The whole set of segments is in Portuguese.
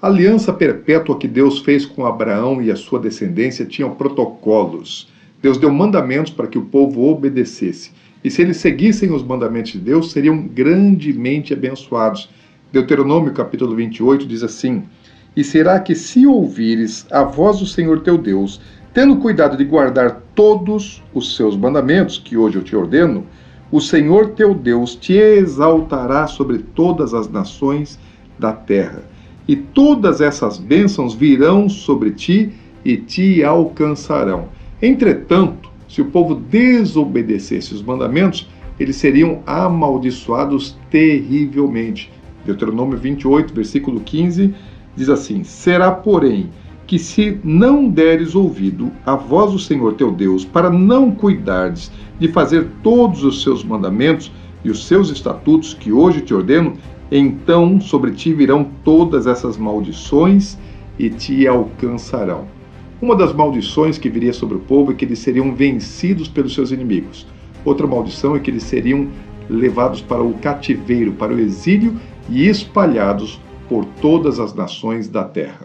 A aliança perpétua que Deus fez com Abraão e a sua descendência tinha protocolos. Deus deu mandamentos para que o povo obedecesse. E se eles seguissem os mandamentos de Deus, seriam grandemente abençoados. Deuteronômio capítulo 28 diz assim: E será que se ouvires a voz do Senhor teu Deus, tendo cuidado de guardar todos os seus mandamentos, que hoje eu te ordeno, o Senhor teu Deus te exaltará sobre todas as nações da terra. E todas essas bênçãos virão sobre ti e te alcançarão. Entretanto, se o povo desobedecesse os mandamentos, eles seriam amaldiçoados terrivelmente. Deuteronômio 28, versículo 15, diz assim: Será, porém, que se não deres ouvido à voz do Senhor teu Deus, para não cuidardes de fazer todos os seus mandamentos e os seus estatutos que hoje te ordeno, então sobre ti virão todas essas maldições e te alcançarão. Uma das maldições que viria sobre o povo é que eles seriam vencidos pelos seus inimigos. Outra maldição é que eles seriam levados para o cativeiro, para o exílio e espalhados por todas as nações da terra.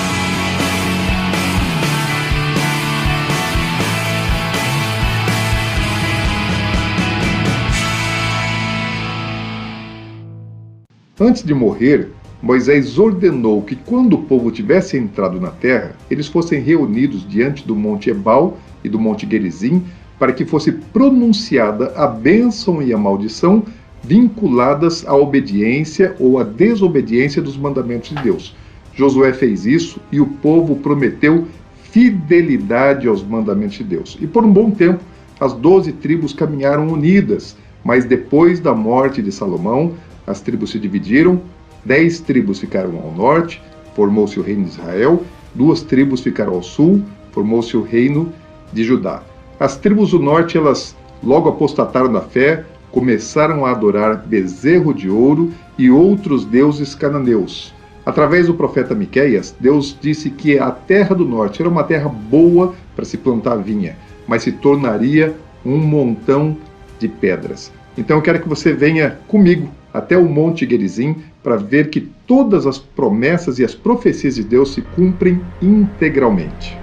Antes de morrer, Moisés ordenou que quando o povo tivesse entrado na terra, eles fossem reunidos diante do monte Ebal e do monte Gerizim, para que fosse pronunciada a bênção e a maldição vinculadas à obediência ou à desobediência dos mandamentos de Deus. Josué fez isso e o povo prometeu fidelidade aos mandamentos de Deus. E por um bom tempo, as 12 tribos caminharam unidas, mas depois da morte de Salomão, as tribos se dividiram, 10 tribos ficaram ao norte, formou-se o reino de Israel, 2 tribos ficaram ao sul, formou-se o reino de Judá. As tribos do norte, elas logo apostataram da fé, começaram a adorar bezerro de ouro e outros deuses cananeus. Através do profeta Miqueias, Deus disse que a terra do norte era uma terra boa para se plantar vinha, mas se tornaria um montão de pedras. Então eu quero que você venha comigo até o Monte Gerizim para ver que todas as promessas e as profecias de Deus se cumprem integralmente.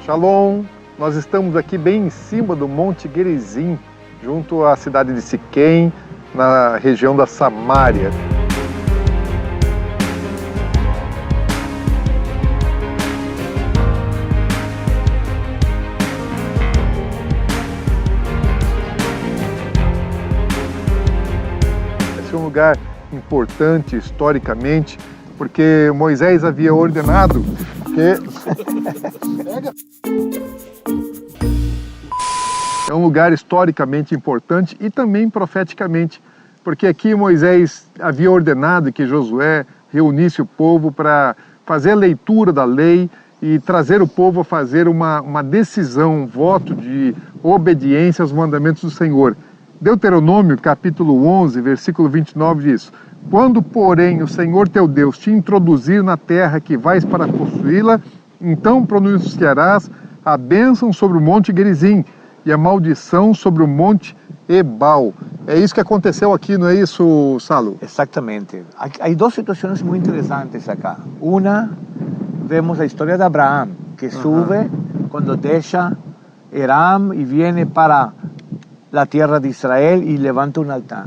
Shalom! Nós estamos aqui bem em cima do Monte Gerizim, junto à cidade de Siquém, na região da Samária. Esse é um lugar importante historicamente, porque Moisés havia ordenado que... É um lugar historicamente importante e também profeticamente, porque aqui Moisés havia ordenado que Josué reunisse o povo para fazer a leitura da lei e trazer o povo a fazer uma decisão, um voto de obediência aos mandamentos do Senhor. Deuteronômio, capítulo 11, versículo 29 diz: Quando, porém, o Senhor teu Deus te introduzir na terra que vais para possuí-la, então pronunciarás a bênção sobre o monte Gerizim e a maldição sobre o monte Ebal. É isso que aconteceu aqui, não é isso, Salo? Exactamente. Hay dos situaciones muy interesantes acá. Una, vemos la historia de Abraham, que sube cuando deja Aram y viene para la tierra de Israel y levanta un altar.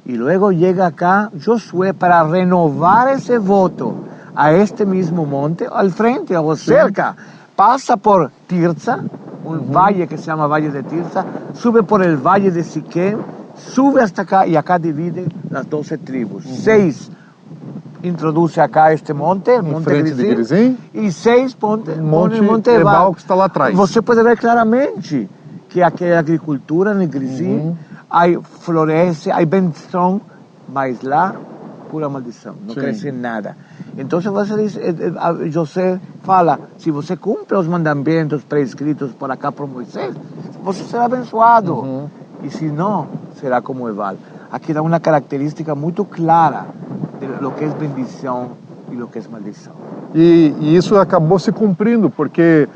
Y luego llega acá Josué para renovar ese voto a este mismo monte, al frente o cerca. Pasa por Tirsa, un valle que se llama Valle de Tirsa, sube por el Valle de Siquem, sube hasta acá y acá divide las 12 tribus. 6 introduce acá este monte, el monte Gerizim, y 6 pone el monte Ebal, que está lá atrás. Você pode ver claramente que aqui a agricultura no Gerizim, aí floresce, aí bendição, mas lá pura maldição, não cresce nada. Então você diz, José fala, se você cumpre os mandamentos prescritos por acá por Moisés, você será abençoado. E se não, será como Ebal. Aqui dá uma característica muito clara de lo que é bendição y lo que es maldición. E isso acabou se cumprindo, porque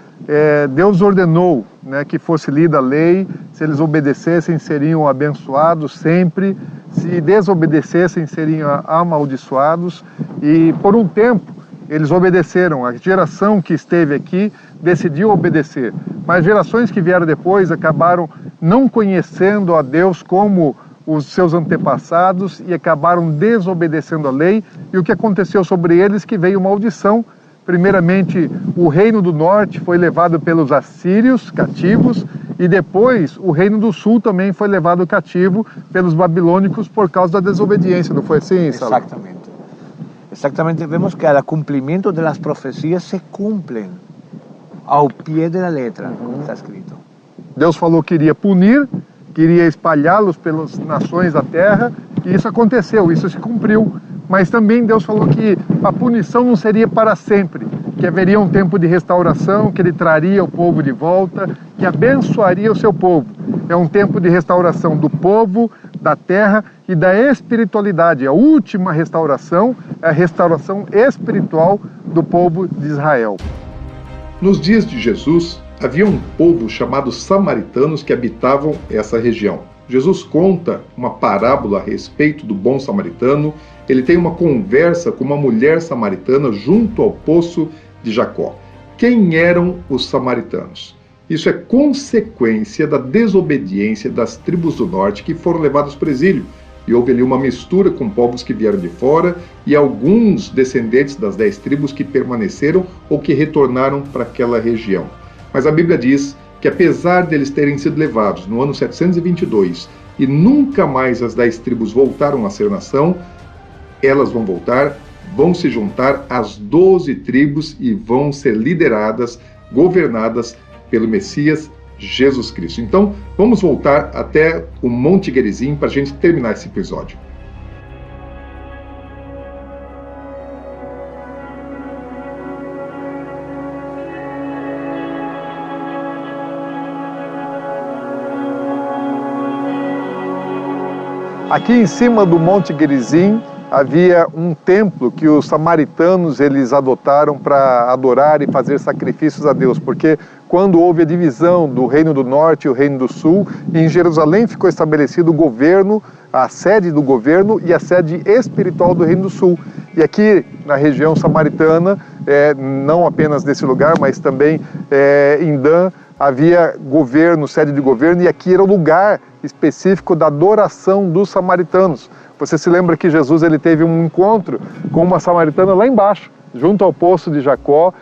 Deus ordenou, né, que fosse lida a lei, se eles obedecessem seriam abençoados sempre, se desobedecessem seriam amaldiçoados, e por um tempo eles obedeceram. A geração que esteve aqui decidiu obedecer, mas gerações que vieram depois acabaram não conhecendo a Deus como os seus antepassados e acabaram desobedecendo a lei, e o que aconteceu sobre eles que veio maldição. Primeiramente, o reino do norte foi levado pelos assírios cativos, e depois o reino do sul também foi levado cativo pelos babilônicos por causa da desobediência. Não foi assim, Salom? Exactamente. Exactamente. Vemos que al cumplimiento de las profecías se cumplen ao pie de la letra, como está escrito. Deus falou que iria punir, queria espalhá-los pelas nações da terra, e isso aconteceu, isso se cumpriu. Mas também Deus falou que a punição não seria para sempre, que haveria um tempo de restauração, que Ele traria o povo de volta, que abençoaria o seu povo. É um tempo de restauração do povo, da terra e da espiritualidade. A última restauração é a restauração espiritual do povo de Israel. Nos dias de Jesus, havia um povo chamado samaritanos que habitavam essa região. Jesus conta uma parábola a respeito do bom samaritano. Ele tem uma conversa com uma mulher samaritana junto ao poço de Jacó. Quem eram os samaritanos? Isso é consequência da desobediência das tribos do norte que foram levadas para o exílio. E houve ali uma mistura com povos que vieram de fora e alguns descendentes das 10 tribos que permaneceram ou que retornaram para aquela região. Mas a Bíblia diz que apesar deles terem sido levados no ano 722 e nunca mais as 10 tribos voltaram a ser nação, elas vão voltar, vão se juntar às 12 tribos e vão ser lideradas, governadas pelo Messias Jesus Cristo. Então, vamos voltar até o Monte Gerizim para a gente terminar esse episódio. Aqui em cima do Monte Gerizim havia um templo que os samaritanos eles adotaram para adorar e fazer sacrifícios a Deus, porque quando houve a divisão do Reino do Norte e o Reino do Sul, em Jerusalém ficou estabelecido o governo, a sede do governo e a sede espiritual do Reino do Sul. E aqui na região samaritana, não apenas nesse lugar, mas também em Dan, havia governo, sede de governo, e aqui era o lugar específico da adoração dos samaritanos. Você se lembra que Jesus ele teve um encontro com uma samaritana lá embaixo, junto ao poço de Jacó,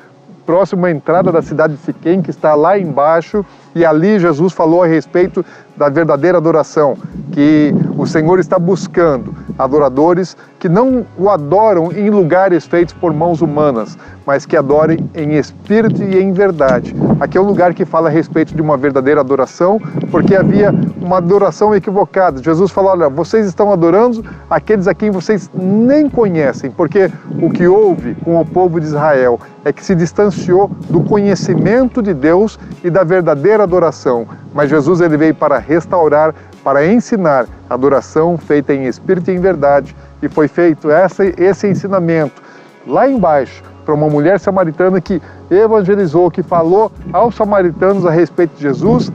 próximo à entrada da cidade de Siquém, que está lá embaixo, e ali Jesus falou a respeito da verdadeira adoração, que o Senhor está buscando adoradores que não o adoram em lugares feitos por mãos humanas, mas que adorem em espírito e em verdade. Aqui é um lugar que fala a respeito de uma verdadeira adoração, porque havia uma adoração equivocada. Jesus falou, olha, vocês estão adorando aqueles a quem vocês nem conhecem, porque o que houve com o povo de Israel é que se distanciou do conhecimento de Deus e da verdadeira adoração. Mas Jesus ele veio para restaurar, para ensinar a adoração feita em espírito e em verdade. E foi feito esse ensinamento lá embaixo para uma mulher samaritana que evangelizou, que falou aos samaritanos a respeito de Jesus,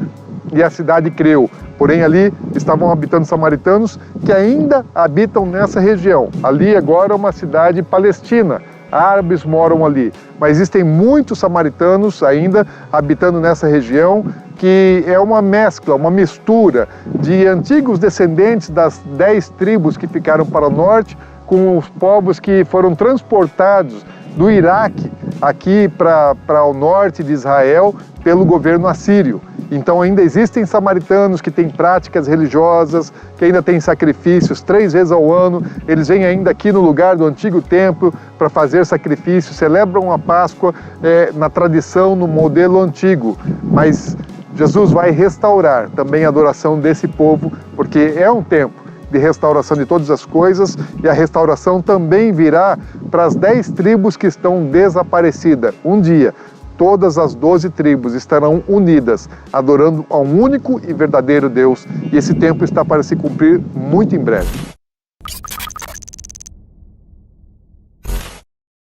e a cidade creu. Porém ali estavam habitando samaritanos que ainda habitam nessa região. Ali agora é uma cidade palestina. Árabes moram ali, mas existem muitos samaritanos ainda habitando nessa região, que é uma mescla, uma mistura de antigos descendentes das 10 tribos que ficaram para o norte, com os povos que foram transportados do Iraque aqui para o norte de Israel pelo governo assírio. Então ainda existem samaritanos que têm práticas religiosas, que ainda têm sacrifícios 3 vezes ao ano. Eles vêm ainda aqui no lugar do antigo templo para fazer sacrifícios, celebram a Páscoa na tradição, no modelo antigo. Mas Jesus vai restaurar também a adoração desse povo, porque é um tempo de restauração de todas as coisas, e a restauração também virá para as 10 tribos que estão desaparecidas. Um dia, todas as 12 tribos estarão unidas, adorando a um único e verdadeiro Deus, e esse tempo está para se cumprir muito em breve.